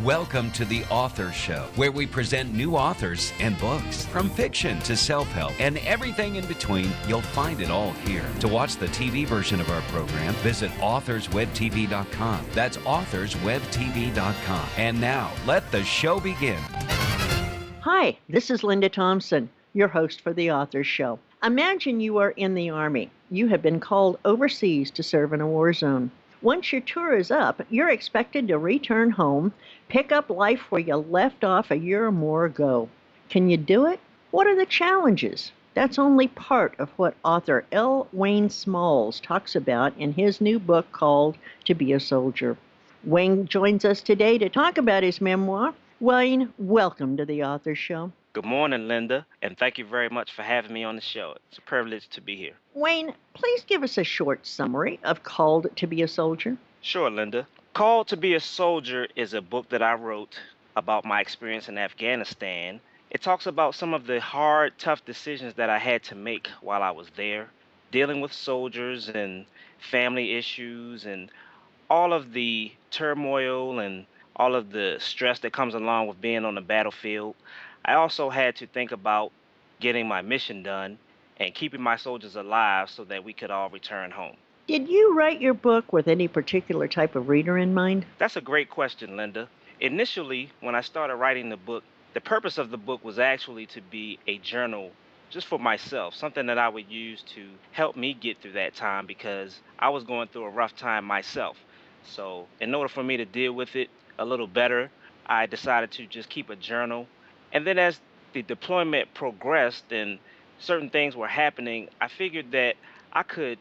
Welcome to The Author Show, where we present new authors and books. From fiction to self-help and everything in between, you'll find it all here. To watch the TV version of our program, visit authorswebtv.com. That's authorswebtv.com. And now, let the show begin. Hi, this is Linda Thompson, your host for The Author Show. Imagine you are in the Army. You have been called overseas to serve in a war zone. Once your tour is up, you're expected to return home, pick up life where you left off a year or more ago. Can you do it? What are the challenges? That's only part of what author L. Wayne Smalls talks about in his new book called To Be a Soldier. Wayne joins us today to talk about his memoir. Wayne, welcome to the Author Show. Good morning, Linda, and thank you very much for having me on the show. It's a privilege to be here. Wayne, please give us a short summary of Called to Be a Soldier. Sure, Linda. Called to Be a Soldier is a book that I wrote about my experience in Afghanistan. It talks about some of the hard, tough decisions that I had to make while I was there, dealing with soldiers and family issues and all of the turmoil and all of the stress that comes along with being on the battlefield. I also had to think about getting my mission done and keeping my soldiers alive so that we could all return home. Did you write your book with any particular type of reader in mind? That's a great question, Linda. Initially, when I started writing the book, the purpose of the book was actually to be a journal just for myself, something that I would use to help me get through that time because I was going through a rough time myself. So in order for me to deal with it a little better, I decided to just keep a journal. And then as the deployment progressed and certain things were happening, I figured that I could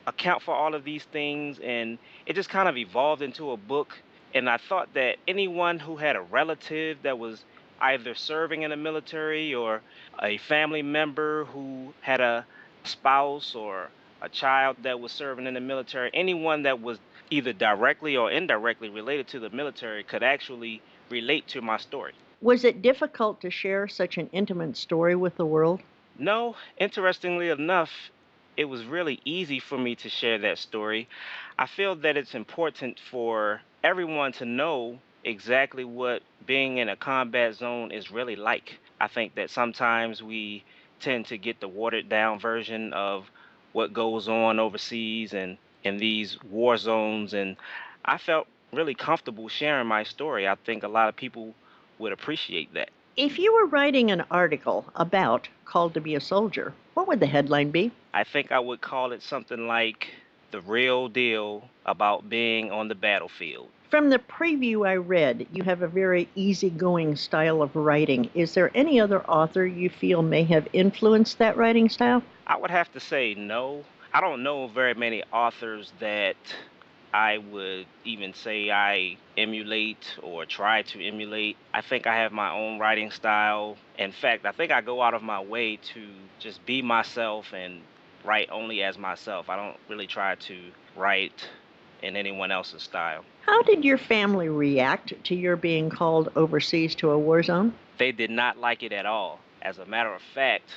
account for all of these things, and it just kind of evolved into a book. And I thought that anyone who had a relative that was either serving in the military or a family member who had a spouse or a child that was serving in the military, anyone that was either directly or indirectly related to the military could actually relate to my story. Was it difficult to share such an intimate story with the world? No, interestingly enough, it was really easy for me to share that story. I feel that it's important for everyone to know exactly what being in a combat zone is really like. I think that sometimes we tend to get the watered down version of what goes on overseas and in these war zones, and I felt really comfortable sharing my story. I think a lot of people would appreciate that. If you were writing an article about Called to Be a Soldier, what would the headline be? I think I would call it something like The Real Deal About Being on the Battlefield. From the preview I read, you have a very easygoing style of writing. Is there any other author you feel may have influenced that writing style? I would have to say no. I don't know very many authors that I would even say I emulate or try to emulate. I think I have my own writing style. In fact, I think I go out of my way to just be myself and write only as myself. I don't really try to write in anyone else's style. How did your family react to your being called overseas to a war zone? They did not like it at all. As a matter of fact,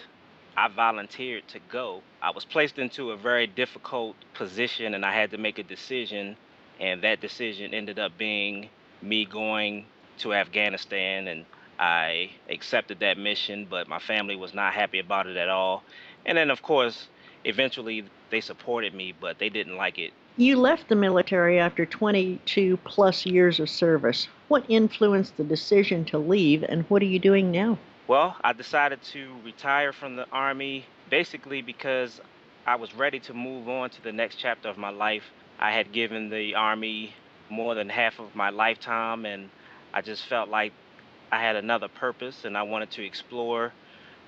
I volunteered to go. I was placed into a very difficult position and I had to make a decision, and that decision ended up being me going to Afghanistan, and I accepted that mission, but my family was not happy about it at all. And then of course, eventually they supported me, but they didn't like it. You left the military after 22 plus years of service. What influenced the decision to leave, and what are you doing now? Well, I decided to retire from the Army basically because I was ready to move on to the next chapter of my life. I had given the Army more than half of my lifetime, and I just felt like I had another purpose, and I wanted to explore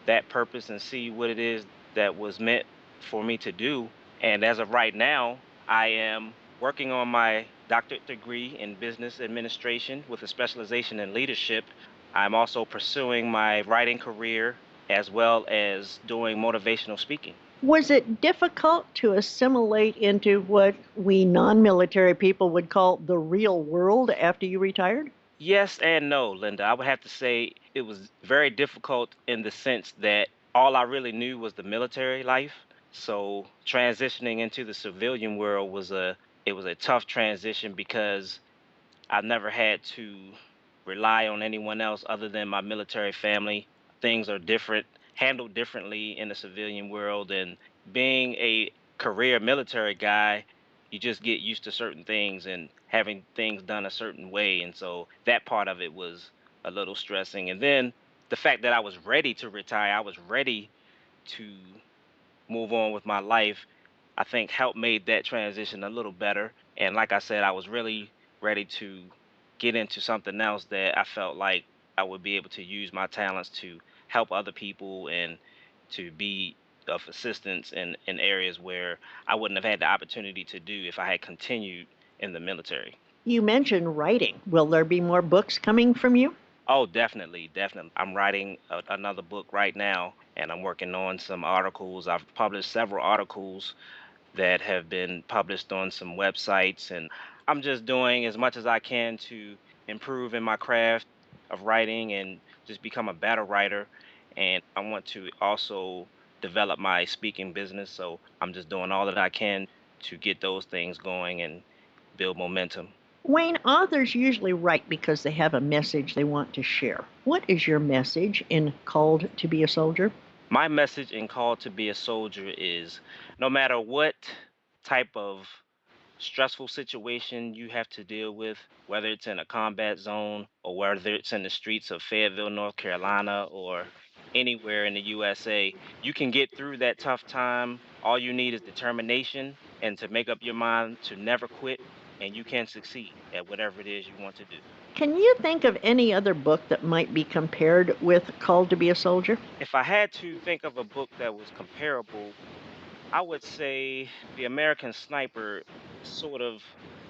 that purpose and see what it is that was meant for me to do. And as of right now, I am working on my doctorate degree in business administration with a specialization in leadership. I'm also pursuing my writing career as well as doing motivational speaking. Was it difficult to assimilate into what we non-military people would call the real world after you retired? Yes and no, Linda. I would have to say it was very difficult in the sense that all I really knew was the military life. So transitioning into the civilian world was a tough transition because I never had to rely on anyone else other than my military family. Things are different, handled differently in the civilian world. And being a career military guy, you just get used to certain things and having things done a certain way. And so that part of it was a little stressing. And then the fact that I was ready to retire, I was ready to move on with my life, I think helped made that transition a little better. And like I said, I was really ready to get into something else that I felt like I would be able to use my talents to help other people and to be of assistance in areas where I wouldn't have had the opportunity to do if I had continued in the military. You mentioned writing. Will there be more books coming from you? Oh, definitely, definitely. I'm writing another book right now, and I'm working on some articles. I've published several articles that have been published on some websites, and I'm just doing as much as I can to improve in my craft of writing and just become a better writer. And I want to also develop my speaking business, so I'm just doing all that I can to get those things going and build momentum. Wayne, authors usually write because they have a message they want to share. What is your message in Called to Be a Soldier? My message in Call to Be a Soldier is no matter what type of stressful situation you have to deal with, whether it's in a combat zone or whether it's in the streets of Fayetteville, North Carolina, or anywhere in the USA, you can get through that tough time. All you need is determination and to make up your mind to never quit, and you can succeed at whatever it is you want to do. Can you think of any other book that might be compared with Called to Be a Soldier? If I had to think of a book that was comparable, I would say The American Sniper sort of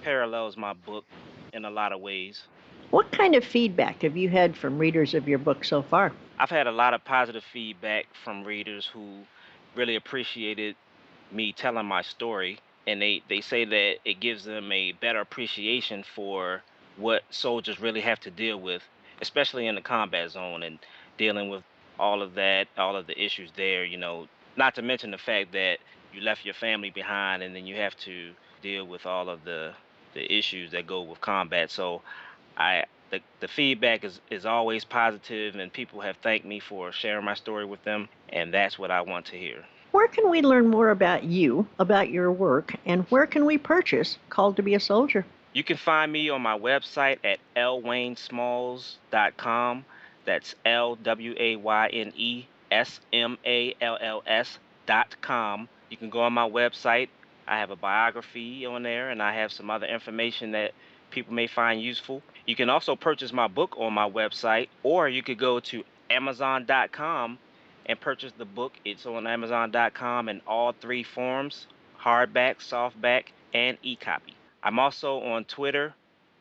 parallels my book in a lot of ways. What kind of feedback have you had from readers of your book so far? I've had a lot of positive feedback from readers who really appreciated me telling my story, and they say that it gives them a better appreciation for what soldiers really have to deal with, especially in the combat zone and dealing with all of that, all of the issues there, not to mention the fact that you left your family behind and then you have to deal with all of the issues that go with combat. So the feedback is always positive, and people have thanked me for sharing my story with them, and that's what I want to hear. Where can we learn more about you, about your work, and where can we purchase Called to Be a Soldier? You can find me on my website at lwaynesmalls.com. That's LWAYNESMALLS.com. You can go on my website. I have a biography on there, and I have some other information that people may find useful. You can also purchase my book on my website, or you could go to Amazon.com and purchase the book. It's on Amazon.com in all three forms: hardback, softback, and e-copy. I'm also on Twitter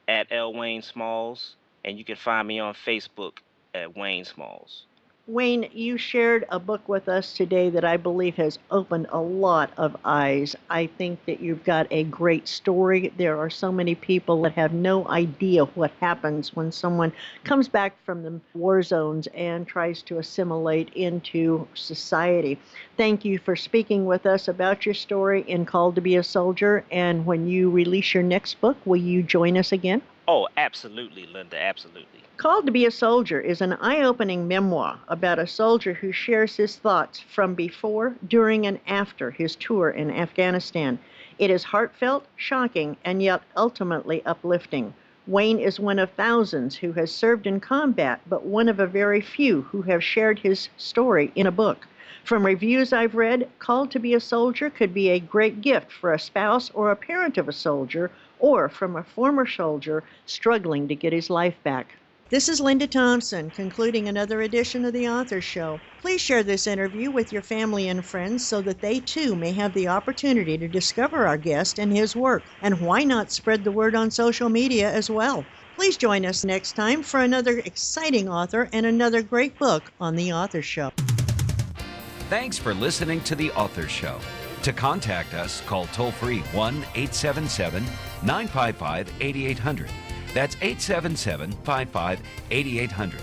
at LWayneSmalls, and you can find me on Facebook at Wayne Smalls. Wayne, you shared a book with us today that I believe has opened a lot of eyes. I think that you've got a great story. There are so many people that have no idea what happens when someone comes back from the war zones and tries to assimilate into society. Thank you for speaking with us about your story in Called to Be a Soldier. And when you release your next book, will you join us again? Oh, absolutely, Linda, absolutely. Called to Be a Soldier is an eye-opening memoir about a soldier who shares his thoughts from before, during, and after his tour in Afghanistan. It is heartfelt, shocking, and yet ultimately uplifting. Wayne is one of thousands who has served in combat, but one of a very few who have shared his story in a book. From reviews I've read, Called to Be a Soldier could be a great gift for a spouse or a parent of a soldier, or from a former soldier struggling to get his life back. This is Linda Thompson, concluding another edition of The Author Show. Please share this interview with your family and friends so that they too may have the opportunity to discover our guest and his work. And why not spread the word on social media as well? Please join us next time for another exciting author and another great book on The Author Show. Thanks for listening to The Author Show. To contact us, call toll-free 1-877-955-8800. That's 877-55-8800.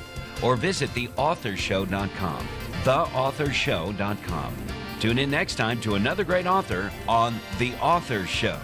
Or visit theauthorshow.com. Theauthorshow.com. Tune in next time to another great author on The Author Show.